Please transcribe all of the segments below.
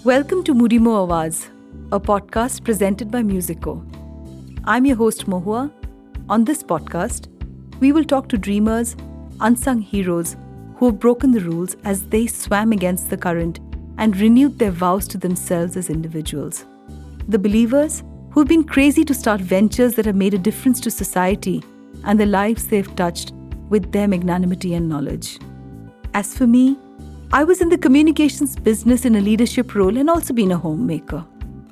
Welcome to Mudimo Awaz, a podcast presented by Musico. I'm your host Mohua. On this podcast, we will talk to dreamers, unsung heroes who have broken the rules as they swam against the current and renewed their vows to themselves as individuals. The believers who've been crazy to start ventures that have made a difference to society and the lives they've touched with their magnanimity and knowledge. As for me, I was in the communications business in a leadership role and also been a homemaker.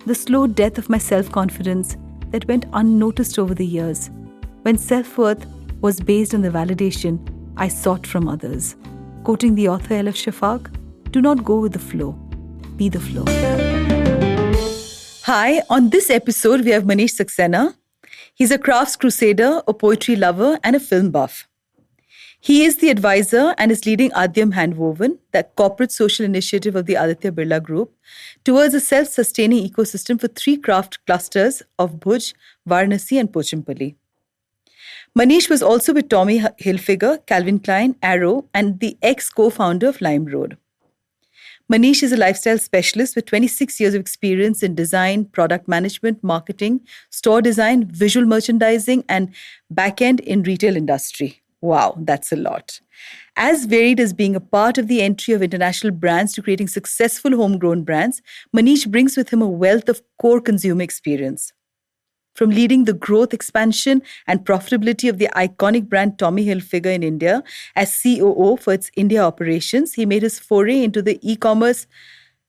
The slow death of my self-confidence that went unnoticed over the years, when self-worth was based on the validation I sought from others. Quoting the author L.F. Shafaq, do not go with the flow, be the flow. Hi, on this episode we have Manish Saksena. He's a crafts crusader, a poetry lover and a film buff. He is the advisor and is leading Aadyam Handwoven, the corporate social initiative of the Aditya Birla Group, towards a self-sustaining ecosystem for 3 craft clusters of Bhuj, Varanasi and Pochampally. Manish was also with Tommy Hilfiger, Klein and Arrow and the Ex Co-Founder of LimeRoad. Manish is a lifestyle specialist with 26 years of experience in design, product management, marketing, store design, visual merchandising and back-end in retail industry. Wow, that's a lot. As varied as being a part of the entry of international brands to creating successful homegrown brands, Manish brings with him a wealth of core consumer experience. From leading the growth, expansion, and profitability of the iconic brand Tommy Hilfiger in India as COO for its India operations, he made his foray into the e-commerce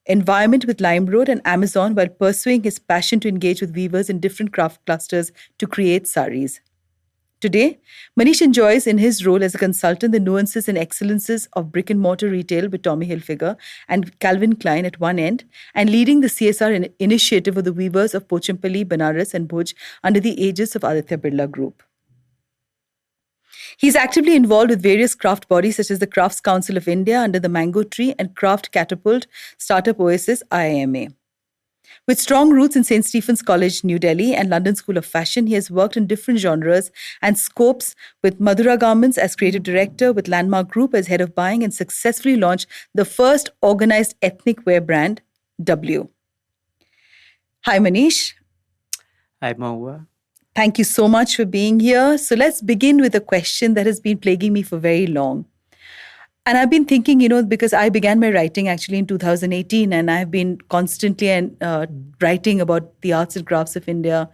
environment with LimeRoad and Amazon while pursuing his passion to engage with weavers in different craft clusters to create saris. Today, Manish enjoys in his role as a consultant the nuances and excellences of brick-and-mortar retail with Tommy Hilfiger and Calvin Klein at one end, and leading the CSR initiative of the weavers of Pochampally, Banaras and Bhuj under the aegis of Aditya Birla Group. He's actively involved with various craft bodies such as the Crafts Council of India under the Mango Tree and Craft Catapult Startup Oasis IIMA. With strong roots in St. Stephen's College, New Delhi and London School of Fashion, he has worked in different genres and scopes with Madhura Garments as creative director, with Landmark Group as head of buying and successfully launched the first organized ethnic wear brand, W. Hi, Manish. Hi, Mohua. Thank you so much for being here. So let's begin with a question that has been plaguing me for very long. And I've been thinking, because I began my writing actually in 2018 and I've been constantly writing about the arts and crafts of India,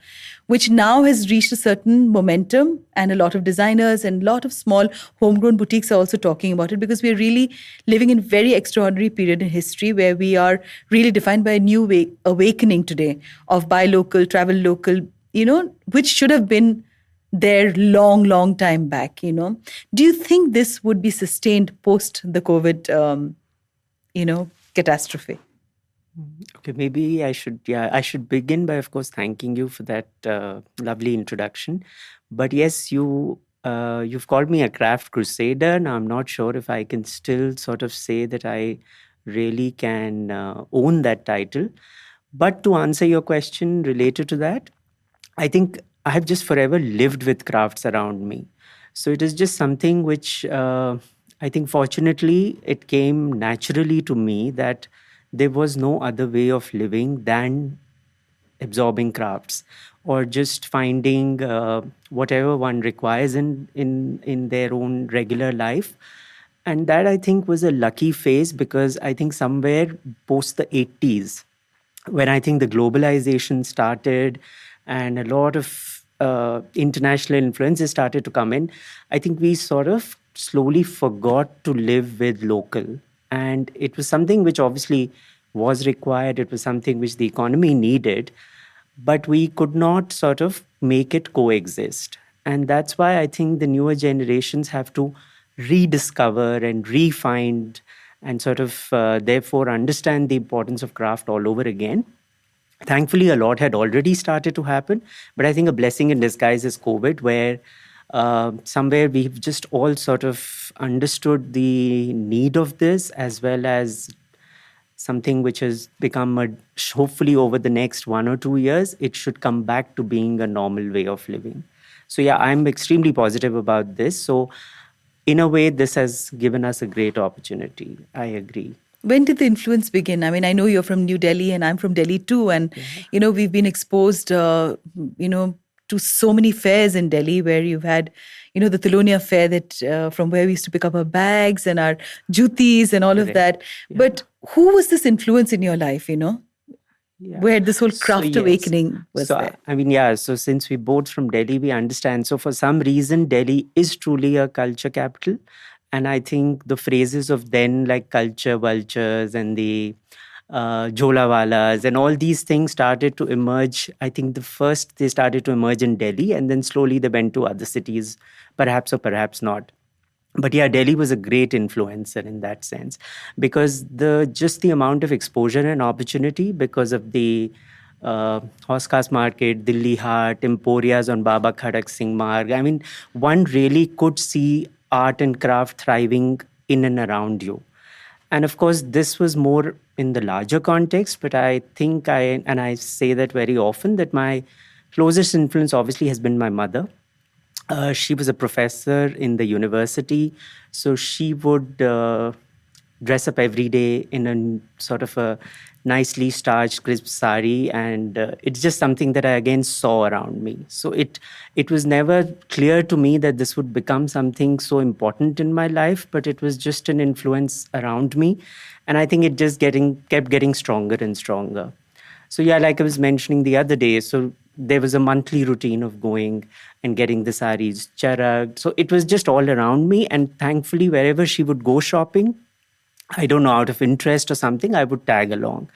which now has reached a certain momentum and a lot of designers and a lot of small homegrown boutiques are also talking about it because we're really living in a very extraordinary period in history where we are really defined by a new awakening today of buy local, travel local, which should have been there long time back, Do you think this would be sustained post the COVID, catastrophe? Okay, maybe I should begin by, of course, thanking you for that lovely introduction. But yes, you've called me a craft crusader. Now, I'm not sure if I can still sort of say that I really can own that title. But to answer your question related to that, I think I have just forever lived with crafts around me. So it is just something which I think fortunately it came naturally to me that there was no other way of living than absorbing crafts or just finding whatever one requires in their own regular life. And that I think was a lucky phase because I think somewhere post the 80s, when I think the globalization started and a lot of international influences started to come in, I think we sort of slowly forgot to live with local. And it was something which obviously was required. It was something which the economy needed, but we could not sort of make it coexist. And that's why I think the newer generations have to rediscover and refine and sort of therefore understand the importance of craft all over again. Thankfully, a lot had already started to happen, but I think a blessing in disguise is COVID, where somewhere we've just all sort of understood the need of this, as well as something which has become, hopefully over the next 1 or 2 years, it should come back to being a normal way of living. So yeah, I'm extremely positive about this. So in a way, this has given us a great opportunity. I agree. When did the influence begin? I mean, I know you're from New Delhi and I'm from Delhi too. And, we've been exposed, to so many fairs in Delhi where you've had, the Thilonia fair that from where we used to pick up our bags and our jutis and all of that. Yeah. But who was this influence in your life, where this whole craft awakening was there? I mean, so since we both from Delhi, we understand. So for some reason, Delhi is truly a culture capital. And I think the phrases of then, like culture vultures and the Jolawalas and all these things started to emerge. I think they started to emerge in Delhi, and then slowly they went to other cities, perhaps or perhaps not. But yeah, Delhi was a great influencer in that sense, because the amount of exposure and opportunity because of the Hoskas Market, Dilli Haat, Emporias on Baba Khadak Singh Marg. I mean, one really could see art and craft thriving in and around you. And of course, this was more in the larger context, but I think I say that very often, that my closest influence obviously has been my mother. She was a professor in the university, so she would dress up every day in a sort of a nicely starched, crisp sari, and it's just something that I again saw around me. So it was never clear to me that this would become something so important in my life, but it was just an influence around me, and I think it just kept getting stronger and stronger. So yeah, like I was mentioning the other day, so there was a monthly routine of going and getting the saris charagged. So it was just all around me, and thankfully wherever she would go shopping, I don't know, out of interest or something, I would tag along.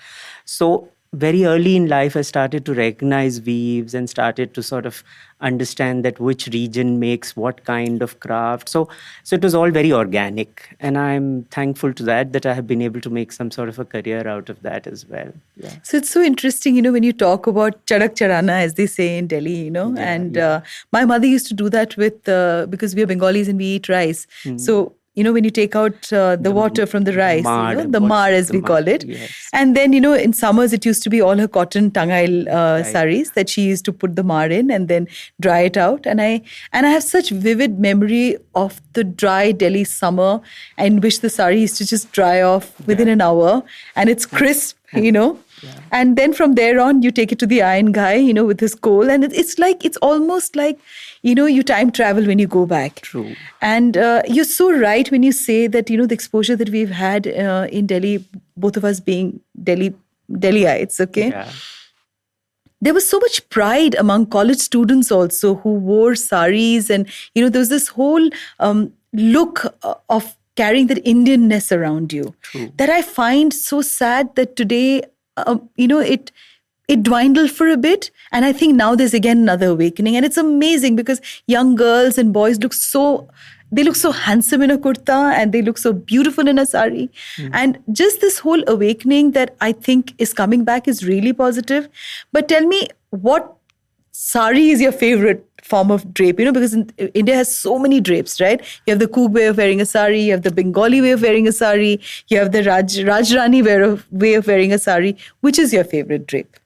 So very early in life, I started to recognize weaves and started to sort of understand that which region makes what kind of craft. So it was all very organic. And I'm thankful to that I have been able to make some sort of a career out of that as well. Yeah. So it's so interesting, when you talk about charak charana, as they say in Delhi, my mother used to do that with, because we are Bengalis and we eat rice. Mm-hmm. So when you take out the water from the rice, the mar as we call it. Yes. And then, in summers, it used to be all her cotton tangail saris that she used to put the mar in and then dry it out. And I have such vivid memory of the dry Delhi summer in which the sari used to just dry off within an hour, and it's crisp, Yeah. And then from there on, you take it to the iron guy, with his coal. And it's almost like, you time travel when you go back. True. And you're so right when you say that, the exposure that we've had in Delhi, both of us being Delhiites, okay? Yeah. There was so much pride among college students also who wore saris. And, there was this whole look of carrying that Indianness around you. True. That I find so sad that today, it dwindled for a bit. And I think now there's again another awakening. And it's amazing because young girls and boys look so handsome in a kurta and they look so beautiful in a sari. Mm. And just this whole awakening that I think is coming back is really positive. But tell me, what sari is your favorite form of drape? Because India has so many drapes, right? You have the Coog way of wearing a sari, you have the Bengali way of wearing a sari, you have the Rajrani way of wearing a sari. Which is your favorite drape?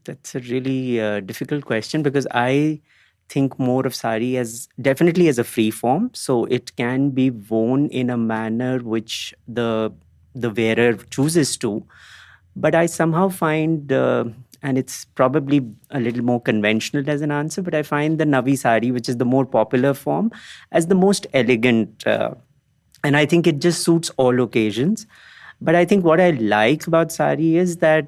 That's a really difficult question, because I think more of sari definitely as a free form. So it can be worn in a manner which the wearer chooses to. But I somehow find, and it's probably a little more conventional as an answer, but I find the Navi sari, which is the more popular form, as the most elegant. And I think it just suits all occasions. But I think what I like about sari is that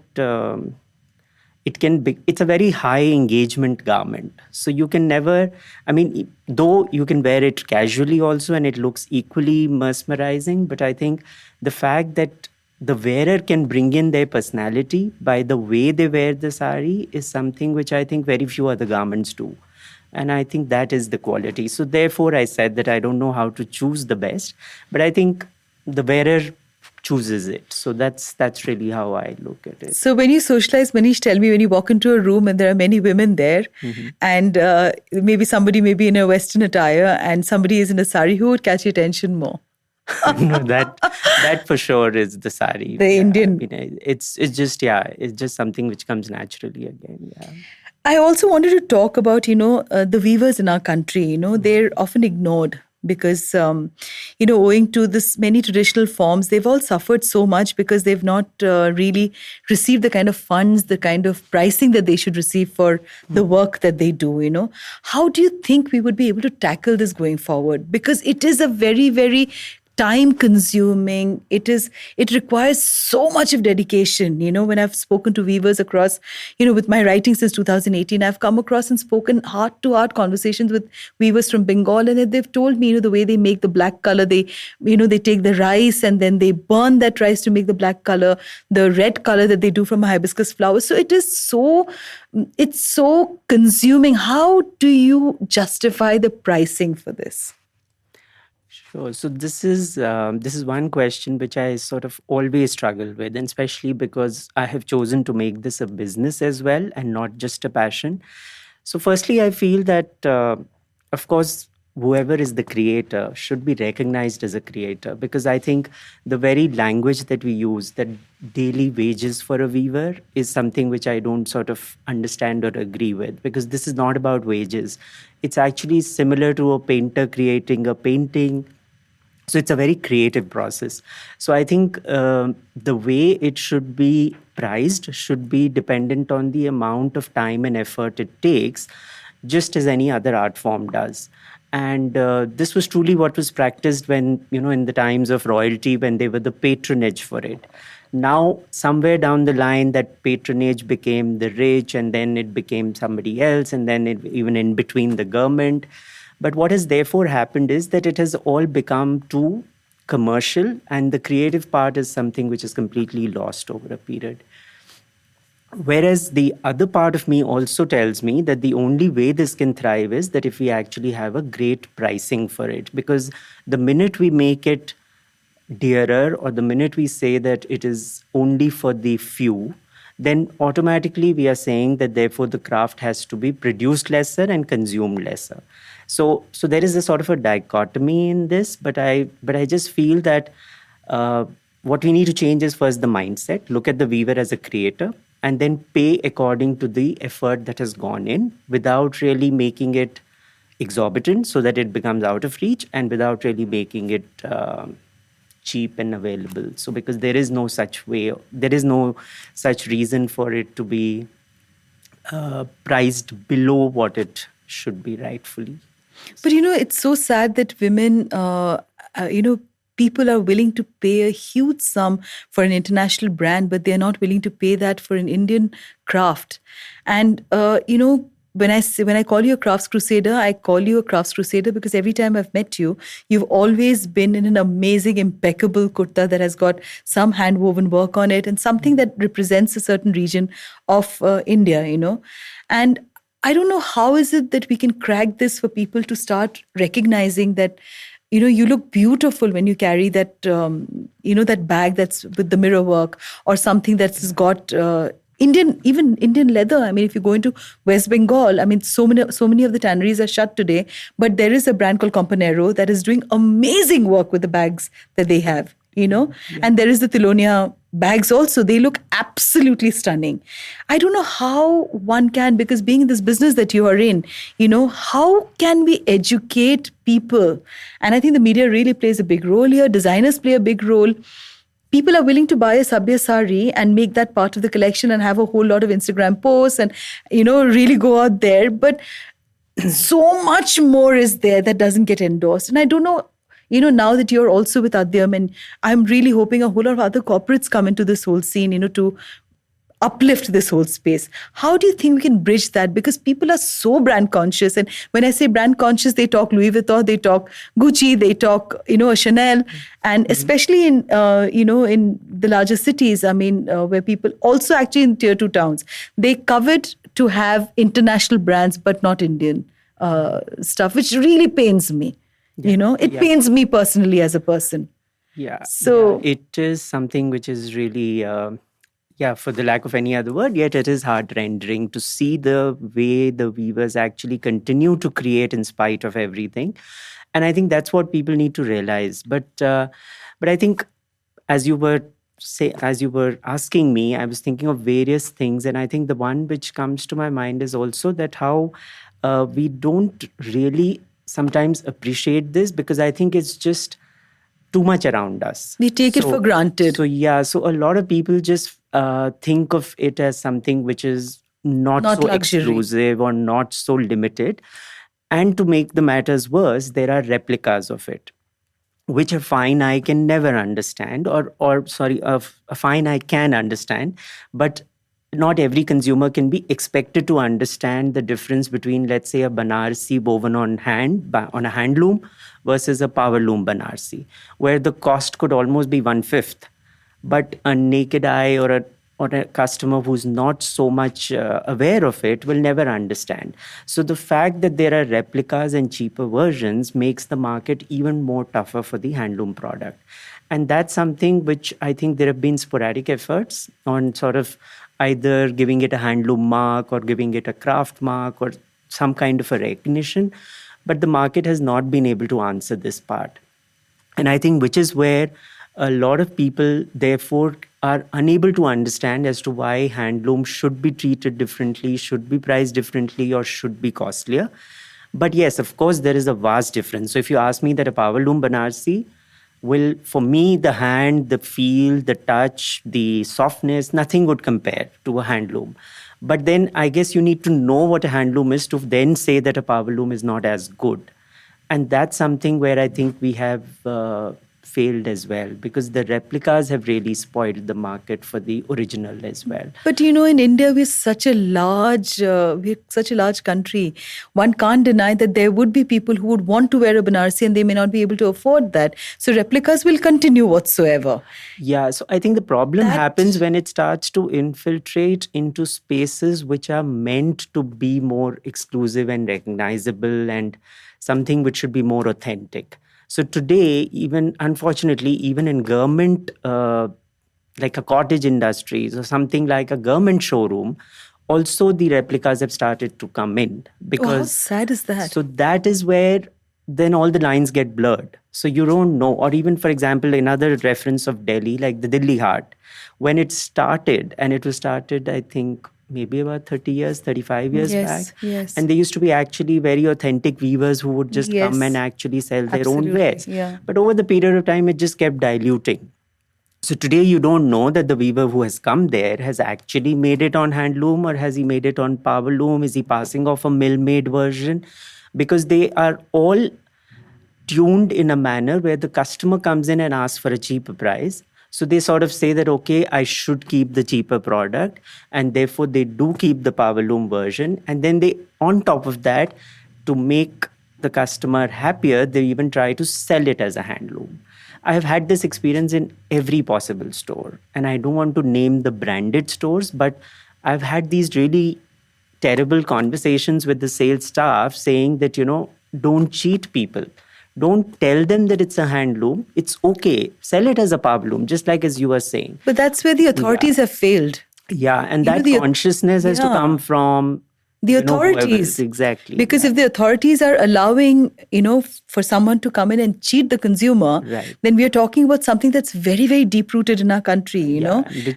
it's a very high engagement garment. So you can never, though you can wear it casually also and it looks equally mesmerizing, but I think the fact that the wearer can bring in their personality by the way they wear the sari is something which I think very few other garments do. And I think that is the quality. So therefore I said that I don't know how to choose the best, but I think the wearer chooses it. So that's really how I look at it. So when you socialize, Manish, tell me, when you walk into a room and there are many women there, mm-hmm. and maybe somebody may be in a Western attire and somebody is in a sari, who would catch your attention more? No, that for sure is the sari. The Indian. It's just something which comes naturally again. Yeah. I also wanted to talk about, the weavers in our country. They're often ignored. because owing to this many traditional forms, they've all suffered so much because they've not really received the kind of funds, the kind of pricing that they should receive for the work that they do. How do you think we would be able to tackle this going forward? Because it is a very, very time consuming. It requires so much of dedication. When I've spoken to weavers across, with my writing since 2018, I've come across and spoken heart to heart conversations with weavers from Bengal, and they've told me, the way they make the black color, they take the rice and then they burn that rice to make the black color, the red color that they do from a hibiscus flower. So it's so consuming. How do you justify the pricing for this? Sure. So this is one question which I sort of always struggle with, and especially because I have chosen to make this a business as well and not just a passion. So firstly, I feel that, of course, whoever is the creator should be recognized as a creator, because I think the very language that we use, that daily wages for a weaver, is something which I don't sort of understand or agree with, because this is not about wages. It's actually similar to a painter creating a painting. So it's a very creative process. So I think the way it should be priced should be dependent on the amount of time and effort it takes, just as any other art form does. And this was truly what was practiced when, in the times of royalty, when they were the patronage for it. Now, somewhere down the line, that patronage became the rich, and then it became somebody else, and then even in between the government. But what has therefore happened is that it has all become too commercial, and the creative part is something which is completely lost over a period. Whereas the other part of me also tells me that the only way this can thrive is that if we actually have a great pricing for it. Because the minute we make it dearer, or the minute we say that it is only for the few, then automatically we are saying that therefore the craft has to be produced lesser and consumed lesser. So there is a sort of a dichotomy in this, but I just feel that what we need to change is first the mindset, look at the weaver as a creator, and then pay according to the effort that has gone in, without really making it exorbitant so that it becomes out of reach, and without really making it cheap and available. So because there is no such way, there is no such reason for it to be priced below what it should be rightfully. But it's so sad that women, people are willing to pay a huge sum for an international brand, but they're not willing to pay that for an Indian craft. And when I call you a crafts crusader, I call you a crafts crusader because every time I've met you, you've always been in an amazing, impeccable kurta that has got some hand woven work on it and something that represents a certain region of India, And I don't know how is it that we can crack this for people to start recognizing that, you look beautiful when you carry that, that bag that's with the mirror work, or something that's got Indian leather. I mean, if you go into West Bengal, I mean, so many of the tanneries are shut today, but there is a brand called Companero that is doing amazing work with the bags that they have, Yeah. And there is the Tilonia bags also. They look absolutely stunning. I don't know how one can, because being in this business that you are in, how can we educate people? And I think the media really plays a big role here. Designers play a big role. People are willing to buy a Sabya sari and make that part of the collection and have a whole lot of Instagram posts and, really go out there. But so much more is there that doesn't get endorsed. And I don't know, now that you're also with Aadyam, and I'm really hoping a whole lot of other corporates come into this whole scene, to uplift this whole space. How do you think we can bridge that? Because people are so brand conscious. And when I say brand conscious, they talk Louis Vuitton, they talk Gucci, they talk, Chanel. And especially in, in the larger cities, I mean, where people also actually in tier 2 towns, they covet to have international brands, but not Indian stuff, which really pains me. It pains me personally as a person. Yeah. So it is something which is really... for the lack of any other word, yet it is heart-rending to see the way the weavers actually continue to create in spite of everything. And I think that's what people need to realize. But I think as you were asking me, I was thinking of various things. And I think the one which comes to my mind is also that how we don't really sometimes appreciate this because I think it's just too much around us. We take it for granted. So a lot of people just think of it as something which is not so luxury. Exclusive or not so limited. And to make the matters worse, there are replicas of it, which a fine eye can never understand, a fine eye can understand, but not every consumer can be expected to understand the difference between, let's say, a Banarsi woven on a handloom versus a power loom Banarsi, where the cost could almost be 1/5. But a naked eye or a customer who's not so much aware of it will never understand. So the fact that there are replicas and cheaper versions makes the market even more tougher for the handloom product. And that's something which I think there have been sporadic efforts on sort of either giving it a handloom mark or giving it a craft mark or some kind of a recognition. But the market has not been able to answer this part. And I think which is where a lot of people, therefore, are unable to understand as to why handloom should be treated differently, should be priced differently, or should be costlier. But yes, of course, there is a vast difference. So if you ask me that a power loom Banarsi will, for me, the hand, the feel, the touch, the softness, nothing would compare to a handloom. But then I guess you need to know what a handloom is to then say that a power loom is not as good. And that's something where I think we have failed as well, because the replicas have really spoiled the market for the original as well. But in India, we're such a large country. One can't deny that there would be people who would want to wear a Banarsi and they may not be able to afford that. So replicas will continue whatsoever. Yeah, so I think the problem happens when it starts to infiltrate into spaces which are meant to be more exclusive and recognizable and something which should be more authentic. So today, unfortunately, even in government, like a cottage industries or something like a government showroom, also the replicas have started to come in. Because how sad is that? So that is where then all the lines get blurred. So you don't know. Or even, for example, another reference of Delhi, like the Delhi Heart, when it started, and it was started, I think, maybe about 30 years, 35 years back. Yes. And they used to be actually very authentic weavers who would just come and actually sell their own wares. Yeah. But over the period of time, it just kept diluting. So today you don't know that the weaver who has come there has actually made it on handloom, or has he made it on power loom? Is he passing off a mill-made version? Because they are all tuned in a manner where the customer comes in and asks for a cheaper price. So they sort of say that, okay, I should keep the cheaper product, and therefore they do keep the power loom version. And then they, on top of that, to make the customer happier, they even try to sell it as a handloom. I have had this experience in every possible store. And I don't want to name the branded stores, but I've had these really terrible conversations with the sales staff saying that, don't cheat people. Don't tell them that it's a handloom. It's okay. Sell it as a power loom, just like as you were saying. But that's where the authorities have failed. Yeah, and that consciousness has to come from the authorities. Exactly. Because if the authorities are allowing, for someone to come in and cheat the consumer, then we are talking about something that's very, very deep-rooted in our country,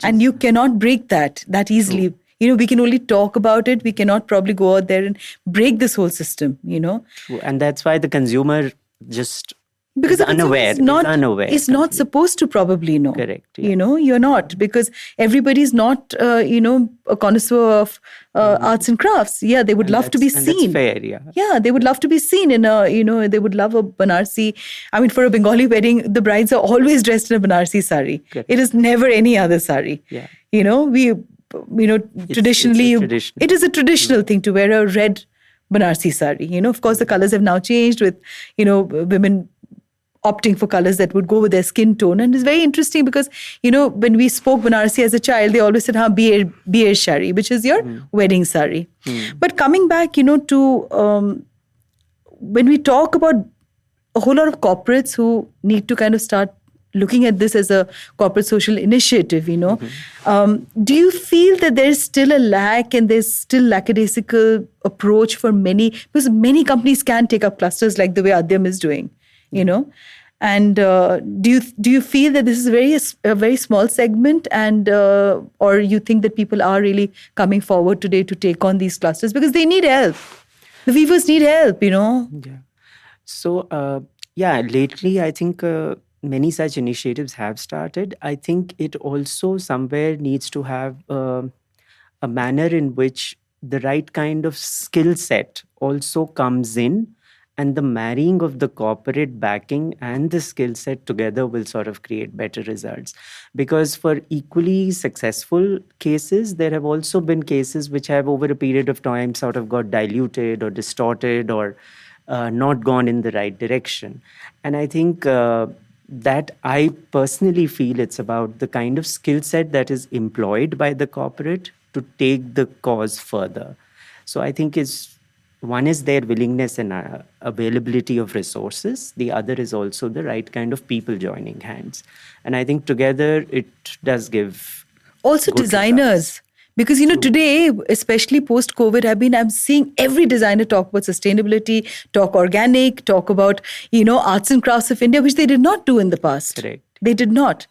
and you cannot break that easily. True. We can only talk about it. We cannot probably go out there and break this whole system, True. And that's why the consumer just because is unaware. Is not supposed to probably know. Correct. Yeah. You're not, because everybody's not, a connoisseur of arts and crafts. Yeah, they would love to be seen. That's fair, yeah. Yeah, they would love to be seen in they would love a Banarsi. I mean, for a Bengali wedding, the brides are always dressed in a Banarsi sari. Correct. It is never any other sari. Yeah. Traditionally, it is a traditional thing to wear a red Banarsi sari. Of course, the colors have now changed with, women opting for colors that would go with their skin tone. And it's very interesting because, when we spoke Banarsi as a child, they always said, beer shari, which is your wedding sari. But coming back, to when we talk about a whole lot of corporates who need to kind of start looking at this as a corporate social initiative, do you feel that there's still a lack and there's still lackadaisical approach for many, because many companies can take up clusters like the way Aadyam is doing, and do you feel that this is a very small segment, and or you think that people are really coming forward today to take on these clusters because they need help? The weavers need help, Yeah. So, yeah, lately I think many such initiatives have started. I think it also somewhere needs to have a manner in which the right kind of skill set also comes in, and the marrying of the corporate backing and the skill set together will sort of create better results. Because for equally successful cases, there have also been cases which have over a period of time sort of got diluted or distorted or not gone in the right direction. And I think that I personally feel it's about the kind of skill set that is employed by the corporate to take the cause further. So I think it's one is their willingness and availability of resources. The other is also the right kind of people joining hands. And I think together it does give Also good designers. results. Because, today, especially post-COVID, I'm seeing every designer talk about sustainability, talk organic, talk about, arts and crafts of India, which they did not do in the past. Correct. They did not.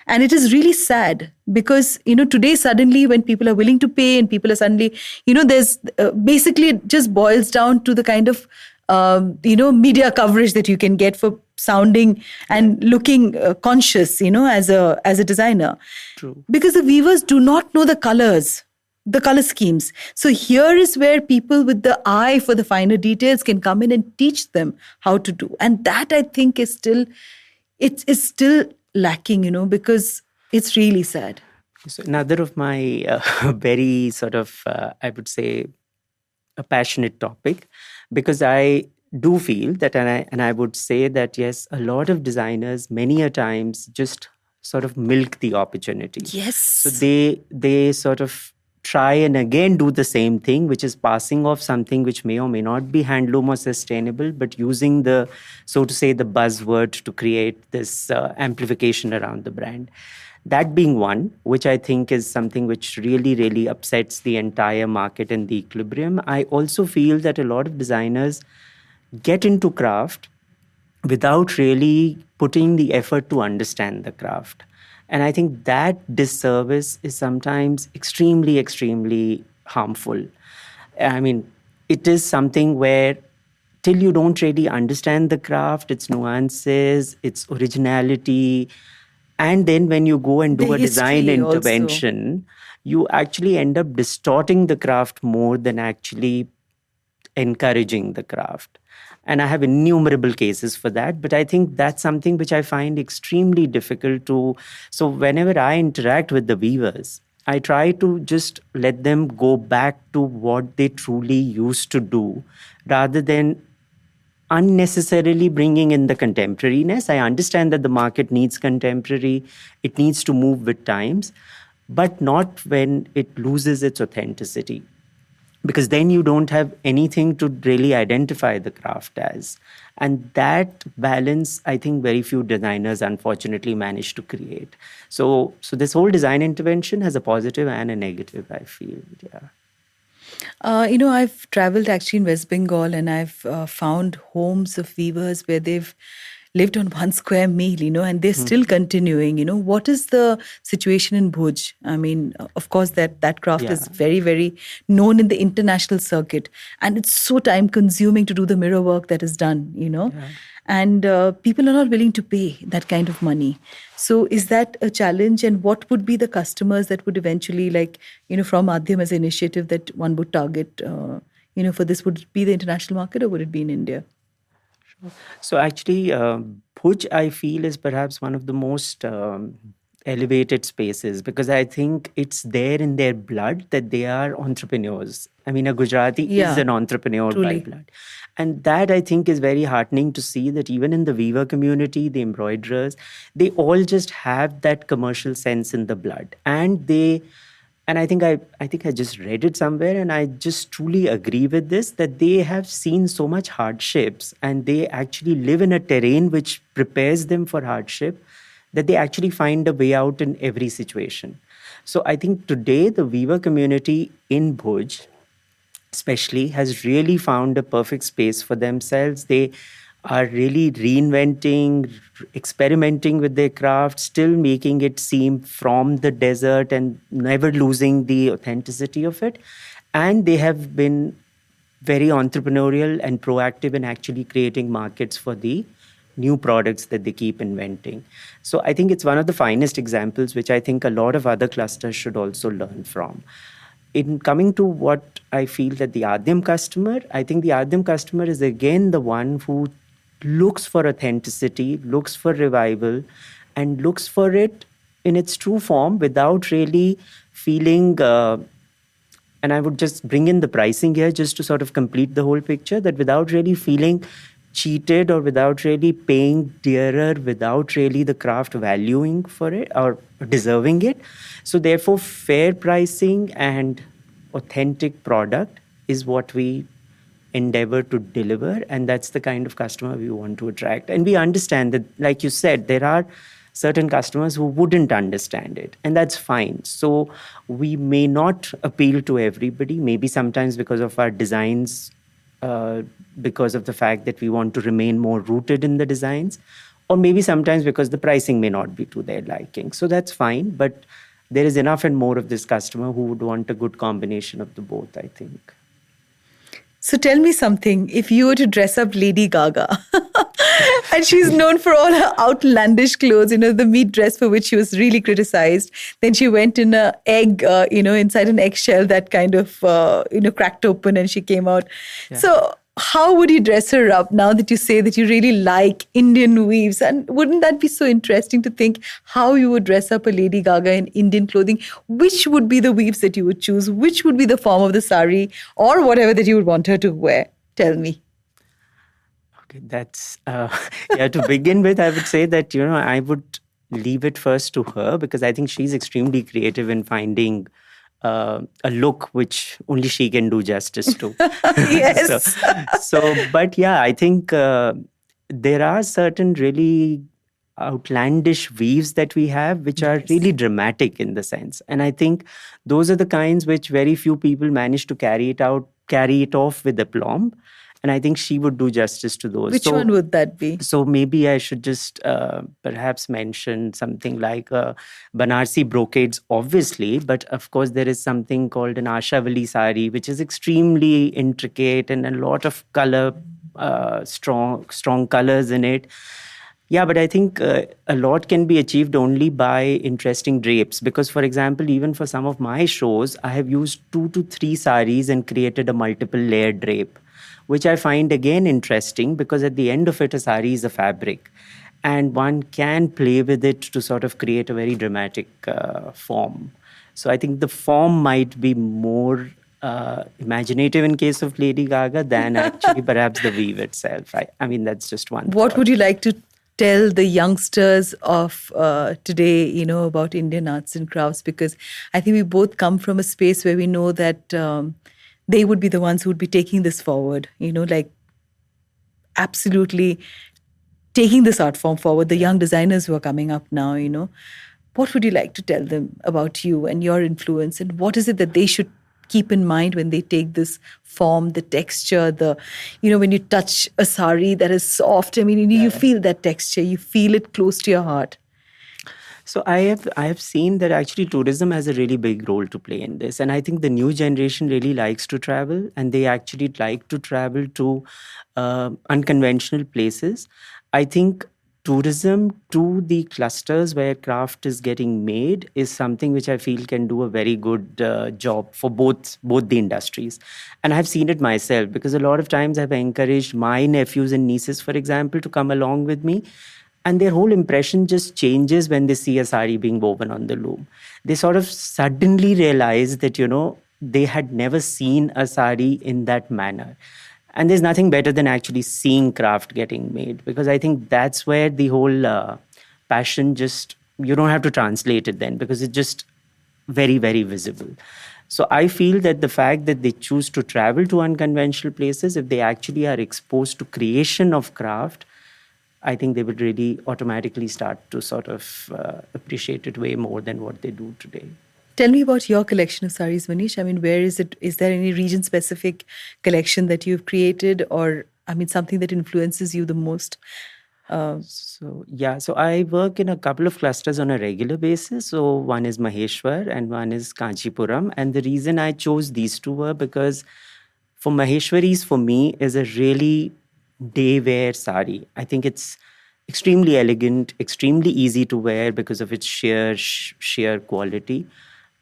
And it is really sad because, today suddenly when people are willing to pay and people are suddenly, there's basically it just boils down to the kind of, media coverage that you can get for sounding and looking conscious, as a designer. True. Because the weavers do not know the colors, the color schemes. So here is where people with the eye for the finer details can come in and teach them how to do. And that I think is still, it's still lacking, because it's really sad. So another of my very sort of, I would say, a passionate topic, because I do feel that, and I would say that, yes, a lot of designers many a times just sort of milk the opportunity. Yes. So they sort of try and again do the same thing, which is passing off something which may or may not be handloom or sustainable, but using the, so to say, the buzzword to create this amplification around the brand. That being one, which I think is something which really, really upsets the entire market and the equilibrium. I also feel that a lot of designers get into craft without really putting the effort to understand the craft. And I think that disservice is sometimes extremely, extremely harmful. I mean, it is something where till you don't really understand the craft, its nuances, its originality, and then when you go and do a design intervention, you actually end up distorting the craft more than actually encouraging the craft. And I have innumerable cases for that, but I think that's something which I find extremely difficult to. So whenever I interact with the weavers, I try to just let them go back to what they truly used to do rather than unnecessarily bringing in the contemporariness. I understand that the market needs contemporary, it needs to move with times, but not when it loses its authenticity. Because then you don't have anything to really identify the craft as. And that balance, I think very few designers unfortunately manage to create. So this whole design intervention has a positive and a negative, I feel. Yeah. I've traveled actually in West Bengal and I've found homes of weavers where they've lived on 1 square meal, and they're still continuing. What is the situation in Bhuj? I mean, of course, that craft is very, very known in the international circuit. And it's so time consuming to do the mirror work that is done, Yeah. And people are not willing to pay that kind of money. So is that a challenge? And what would be the customers that would eventually, from Aadyam as an initiative that one would target, for this? Would it be the international market or would it be in India? So actually, Bhuj, I feel, is perhaps one of the most elevated spaces because I think it's there in their blood that they are entrepreneurs. I mean, a Gujarati is an entrepreneur by blood. And that, I think, is very heartening to see that even in the weaver community, the embroiderers, they all just have that commercial sense in the blood. And I think I just read it somewhere and I just truly agree with this, that they have seen so much hardships and they actually live in a terrain which prepares them for hardship, that they actually find a way out in every situation. So I think today the weaver community in Bhuj especially has really found a perfect space for themselves. They are really reinventing, experimenting with their craft, still making it seem from the desert and never losing the authenticity of it. And they have been very entrepreneurial and proactive in actually creating markets for the new products that they keep inventing. So I think it's one of the finest examples, which I think a lot of other clusters should also learn from. In coming to what I feel that the Aadyam customer, I think the Aadyam customer is again the one who looks for authenticity, looks for revival, and looks for it in its true form without really feeling, and I would just bring in the pricing here just to sort of complete the whole picture, that without really feeling cheated or without really paying dearer, without really the craft valuing for it or deserving it. So therefore, fair pricing and authentic product is what we endeavor to deliver, and that's the kind of customer we want to attract. And we understand that, like you said, there are certain customers who wouldn't understand it, and that's fine. So we may not appeal to everybody, maybe sometimes because of our designs, because of the fact that we want to remain more rooted in the designs, or maybe sometimes because the pricing may not be to their liking. So that's fine, but there is enough and more of this customer who would want a good combination of the both, I think. So tell me something. If you were to dress up Lady Gaga, and she's known for all her outlandish clothes, the meat dress for which she was really criticized. Then she went in an egg, inside an eggshell that kind of, cracked open and she came out. Yeah. So how would you dress her up now that you say that you really like Indian weaves? And wouldn't that be so interesting to think how you would dress up a Lady Gaga in Indian clothing? Which would be the weaves that you would choose? Which would be the form of the sari or whatever that you would want her to wear? Tell me. Okay, that's, to begin with, I would say that, I would leave it first to her because I think she's extremely creative in finding a look which only she can do justice to. Yes. But yeah, I think there are certain really outlandish weaves that we have which are really dramatic in the sense. And I think those are the kinds which very few people manage to carry it off with aplomb. And I think she would do justice to those. Which one would that be? So maybe I should just perhaps mention something like Banarsi brocades, obviously. But of course, there is something called an Ashavali sari, which is extremely intricate and a lot of color, strong colors in it. Yeah, but I think a lot can be achieved only by interesting drapes. Because, for example, even for some of my shows, I have used 2 to 3 saris and created a multiple layer drape, which I find again interesting because at the end of it, a sari is a fabric and one can play with it to sort of create a very dramatic form. So I think the form might be more imaginative in case of Lady Gaga than actually perhaps the weave itself. I mean, that's just one What thought. Would you like to tell the youngsters of today, about Indian arts and crafts? Because I think we both come from a space where we know that they would be the ones who would be taking this forward, absolutely taking this art form forward, the young designers who are coming up now, What would you like to tell them about you and your influence? And what is it that they should keep in mind when they take this form, the texture, when you touch a sari that is soft, you feel that texture, you feel it close to your heart. So I have seen that actually tourism has a really big role to play in this. And I think the new generation really likes to travel and they actually like to travel to unconventional places. I think tourism to the clusters where craft is getting made is something which I feel can do a very good job for both the industries. And I've seen it myself because a lot of times I've encouraged my nephews and nieces, for example, to come along with me. And their whole impression just changes when they see a sari being woven on the loom. They sort of suddenly realize that, they had never seen a sari in that manner. And there's nothing better than actually seeing craft getting made, because I think that's where the whole passion you don't have to translate it then, because it's just very, very visible. So I feel that the fact that they choose to travel to unconventional places, if they actually are exposed to creation of craft, I think they would really automatically start to sort of appreciate it way more than what they do today. Tell me about your collection of saris, Manish. Where is it? Is there any region-specific collection that you've created or, something that influences you the most? So I work in a couple of clusters on a regular basis. So one is Maheshwar and one is Kanchipuram. And the reason I chose these two were because for Maheshwaris, for me, is a really day wear sari. I think it's extremely elegant, extremely easy to wear because of its sheer quality.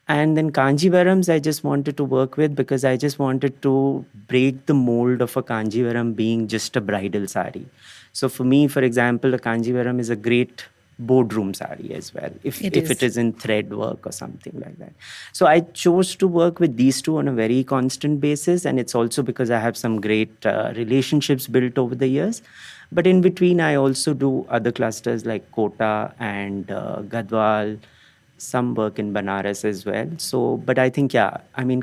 And then Kanjivarams, I just wanted to work with because I just wanted to break the mold of a Kanjivaram being just a bridal sari. So for me, for example, a Kanjivaram is a great boardroom sari as well, if it is in thread work or something like that. So I chose to work with these two on a very constant basis, and it's also because I have some great relationships built over the years. But in between, I also do other clusters like Kota and Gadwal, some work in Banaras as well. So, but I think,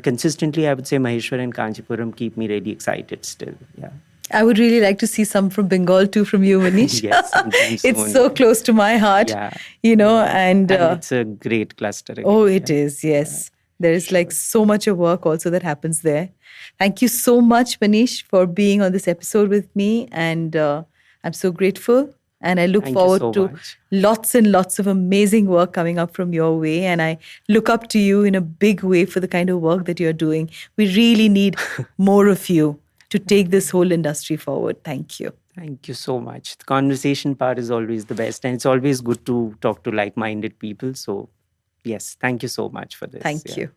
consistently, I would say Maheshwar and Kanchipuram keep me really excited still. Yeah. I would really like to see some from Bengal too from you, Manish. Yes, it's so close to my heart, and it's a great cluster. Again. Oh, it is, yes. There is so much of work also that happens there. Thank you so much, Manish, for being on this episode with me. And I'm so grateful. And I look forward to lots and lots of amazing work coming up from your way. And I look up to you in a big way for the kind of work that you're doing. We really need more of you to take this whole industry forward. Thank you. Thank you so much. The conversation part is always the best. And it's always good to talk to like-minded people. So, yes, thank you so much for this. Thank you.